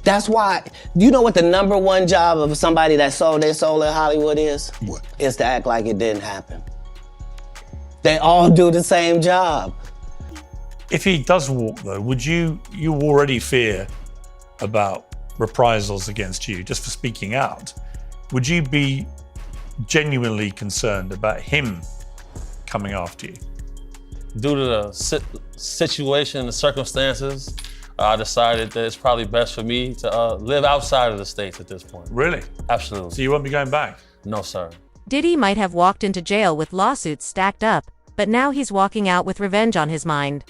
That's why, you know what the number one job of somebody that sold their soul in Hollywood is? What? Is to act like it didn't happen. They all do the same job. If he does walk, though, would you already fear about reprisals against you just for speaking out? Would you be genuinely concerned about him coming after you? Due to the situation, the circumstances, I decided that it's probably best for me to live outside of the States at this point. Really? Absolutely. So you won't be going back? No, sir. Diddy might have walked into jail with lawsuits stacked up, but now he's walking out with revenge on his mind.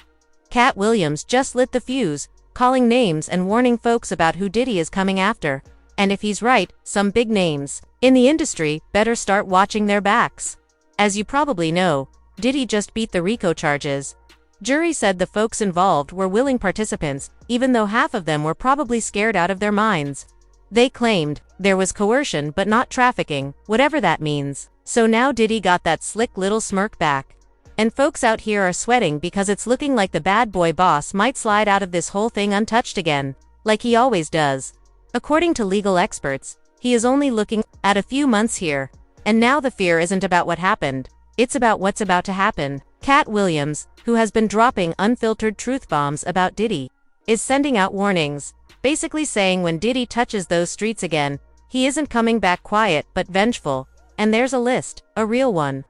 Katt Williams just lit the fuse, calling names and warning folks about who Diddy is coming after. And if he's right, some big names in the industry better start watching their backs. As you probably know, Diddy just beat the RICO charges. Jury said the folks involved were willing participants, even though half of them were probably scared out of their minds. They claimed there was coercion but not trafficking, whatever that means. So now Diddy got that slick little smirk back. And folks out here are sweating because it's looking like the bad boy boss might slide out of this whole thing untouched again, like he always does. According to legal experts, he is only looking at a few months here. And now the fear isn't about what happened, it's about what's about to happen. Katt Williams, who has been dropping unfiltered truth bombs about Diddy, is sending out warnings, basically saying when Diddy touches those streets again, he isn't coming back quiet but vengeful. And there's a list, a real one.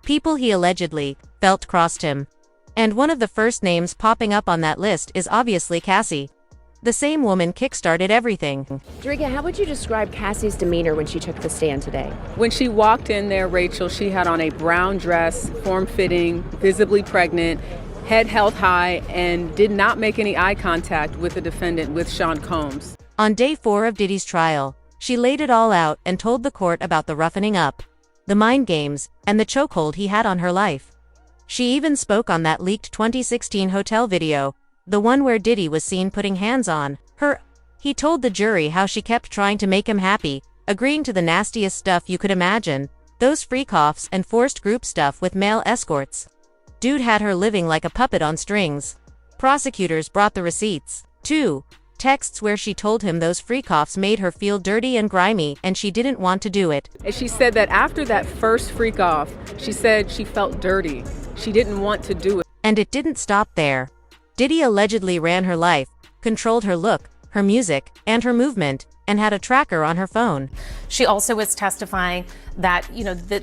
People he allegedly felt crossed him. And one of the first names popping up on that list is obviously Cassie. The same woman kickstarted everything. Driga, how would you describe Cassie's demeanor when she took the stand today? When she walked in there, Rachel, she had on a brown dress, form-fitting, visibly pregnant, head held high, and did not make any eye contact with the defendant, with Sean Combs. On day 4 of Diddy's trial, she laid it all out and told the court about the roughening up, the mind games, and the chokehold he had on her life. She even spoke on that leaked 2016 hotel video, the one where Diddy was seen putting hands on her. He told the jury how she kept trying to make him happy, agreeing to the nastiest stuff you could imagine, those freak-offs and forced group stuff with male escorts. Dude had her living like a puppet on strings. Prosecutors brought the receipts, too. Texts where she told him those freak-offs made her feel dirty and grimy and she didn't want to do it. And she said that after that first freak-off, she said she felt dirty. She didn't want to do it. And it didn't stop there. Diddy allegedly ran her life, controlled her look, her music, and her movement, and had a tracker on her phone. She also was testifying that,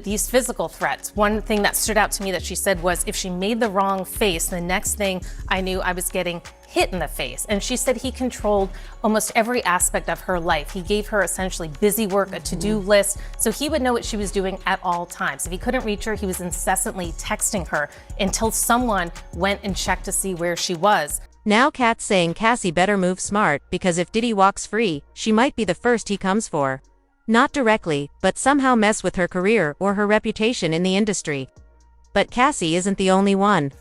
these physical threats. One thing that stood out to me that she said was if she made the wrong face, the next thing I knew I was getting hit in the face. And she said he controlled almost every aspect of her life. He gave her essentially busy work, a to-do list, so he would know what she was doing at all times. If he couldn't reach her, he was incessantly texting her until someone went and checked to see where she was. Now Katt's saying Cassie better move smart because if Diddy walks free, she might be the first he comes for. Not directly, but somehow mess with her career or her reputation in the industry. But Cassie isn't the only one.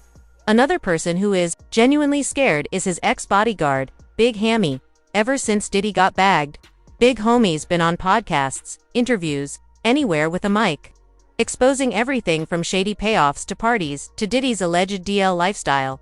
Another person who is genuinely scared is his ex-bodyguard, Big Hammy. Ever since Diddy got bagged, Big Homie's been on podcasts, interviews, anywhere with a mic, exposing everything from shady payoffs to parties to Diddy's alleged DL lifestyle.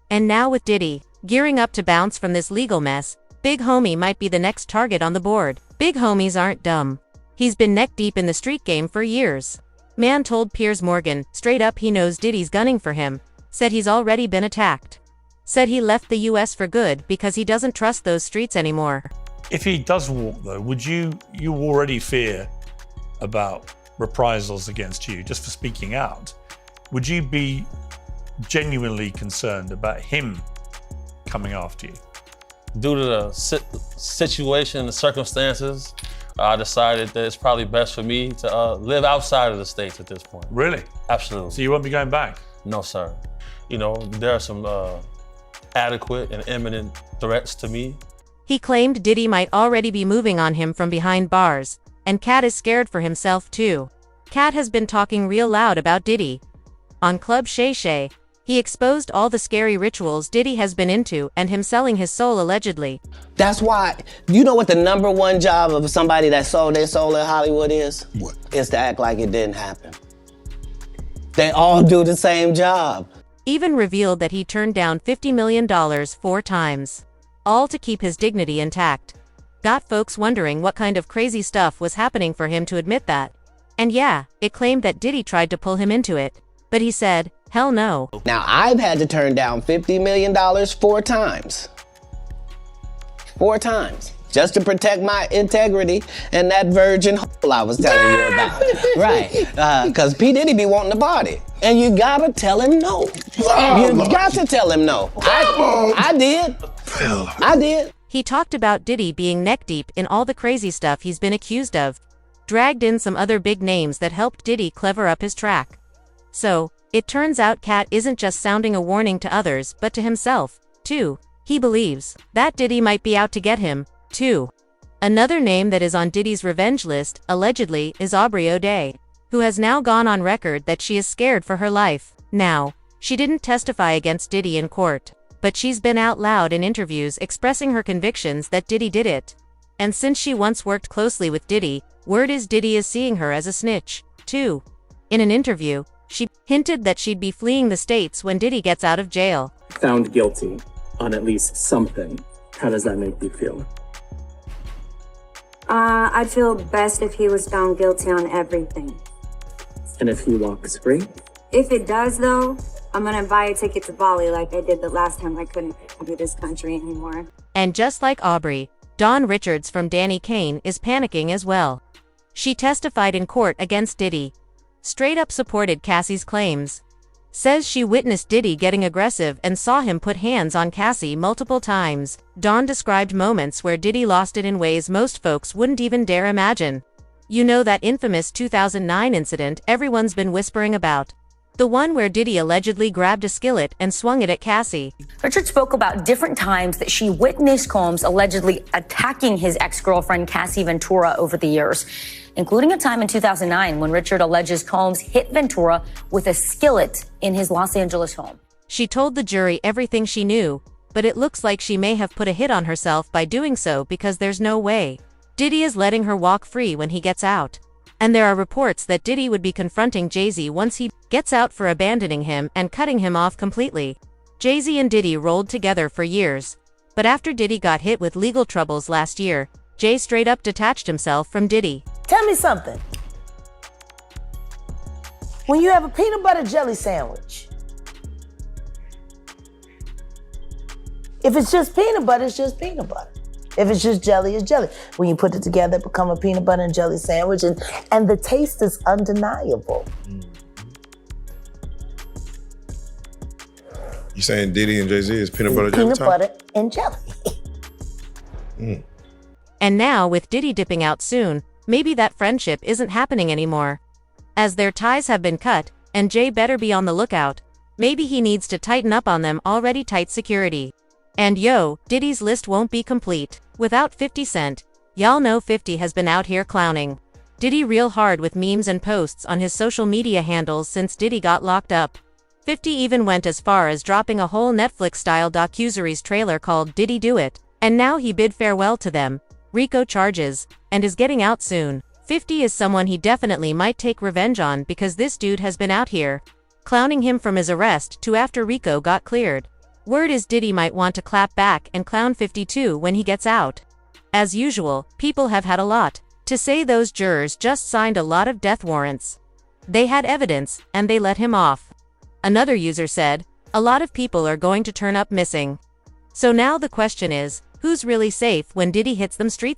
And now with Diddy gearing up to bounce from this legal mess, Big Homie might be the next target on the board. Big Homies aren't dumb. He's been neck deep in the street game for years. Man told Piers Morgan straight up he knows Diddy's gunning for him. Said he's already been attacked. Said he left the US for good because he doesn't trust those streets anymore. If he does walk, though, would you already fear about reprisals against you just for speaking out? Would you be genuinely concerned about him coming after you? Due to the situation, the circumstances, I decided that it's probably best for me to live outside of the States at this point. Really? Absolutely. So you won't be going back? No, sir. There are some adequate and imminent threats to me. He claimed Diddy might already be moving on him from behind bars, and Katt is scared for himself too. Katt has been talking real loud about Diddy. On Club Shay Shay, he exposed all the scary rituals Diddy has been into and him selling his soul allegedly. That's why, you know what the number one job of somebody that sold their soul in Hollywood is? What? Is to act like it didn't happen. They all do the same job. Even revealed that he turned down $50 million 4 times. All to keep his dignity intact. got folks wondering what kind of crazy stuff was happening for him to admit that. And yeah, it claimed that Diddy tried to pull him into it, but he said, hell no. Now, I've had to turn down $50 million 4 times. 4 times. Just to protect my integrity and that virgin hole I was telling you about. Right. Because P. Diddy be wanting to party. And you gotta tell him no. You got to tell him no. I did. I did. He talked about Diddy being neck-deep in all the crazy stuff he's been accused of. Dragged in some other big names that helped Diddy clever up his track. So, it turns out Katt isn't just sounding a warning to others, but to himself, too. He believes that Diddy might be out to get him, too. Another name that is on Diddy's revenge list, allegedly, is Aubrey O'Day, who has now gone on record that she is scared for her life. Now, she didn't testify against Diddy in court, but she's been out loud in interviews expressing her convictions that Diddy did it. And since she once worked closely with Diddy, word is Diddy is seeing her as a snitch, too. In an interview, she hinted that she'd be fleeing the States when Diddy gets out of jail. Found guilty on at least something. How does that make you feel? I'd feel best if he was found guilty on everything. And if he walks free? If it does, though, I'm gonna buy a ticket to Bali like I did the last time I couldn't come to this country anymore. And just like Aubrey, Dawn Richards from Danny Kane is panicking as well. She testified in court against Diddy. Straight up supported Cassie's claims. Says she witnessed Diddy getting aggressive and saw him put hands on Cassie multiple times. Dawn described moments where Diddy lost it in ways most folks wouldn't even dare imagine. You know that infamous 2009 incident everyone's been whispering about. The one where Diddy allegedly grabbed a skillet and swung it at Cassie. Richard spoke about different times that she witnessed Combs allegedly attacking his ex-girlfriend Cassie Ventura over the years, including a time in 2009 when Richard alleges Combs hit Ventura with a skillet in his Los Angeles home. She told the jury everything she knew, but it looks like she may have put a hit on herself by doing so because there's no way Diddy is letting her walk free when he gets out. And there are reports that Diddy would be confronting Jay-Z once he gets out for abandoning him and cutting him off completely. Jay-Z and Diddy rolled together for years, but after Diddy got hit with legal troubles last year, Jay straight up detached himself from Diddy. Tell me something. When you have a peanut butter jelly sandwich, if it's just peanut butter, it's just peanut butter. If it's just jelly, it's jelly. When you put it together, it becomes a peanut butter and jelly sandwich, and the taste is undeniable. You saying Diddy and Jay-Z is peanut butter jelly? Peanut butter and jelly. And now, with Diddy dipping out soon, maybe that friendship isn't happening anymore. As their ties have been cut, and Jay better be on the lookout. Maybe he needs to tighten up on them already tight security. And yo, Diddy's list won't be complete without 50 Cent. Y'all know 50 has been out here clowning Diddy real hard with memes and posts on his social media handles since Diddy got locked up. 50 even went as far as dropping a whole Netflix-style docuseries trailer called Diddy Do It, and now he bid farewell to them RICO charges, and is getting out soon. 50 is someone he definitely might take revenge on because this dude has been out here clowning him from his arrest to after RICO got cleared. Word is Diddy might want to clap back and clown 52 when he gets out. As usual, people have had a lot to say. Those jurors just signed a lot of death warrants. They had evidence, and they let him off. Another user said, a lot of people are going to turn up missing. So now the question is, who's really safe when Diddy hits them streets?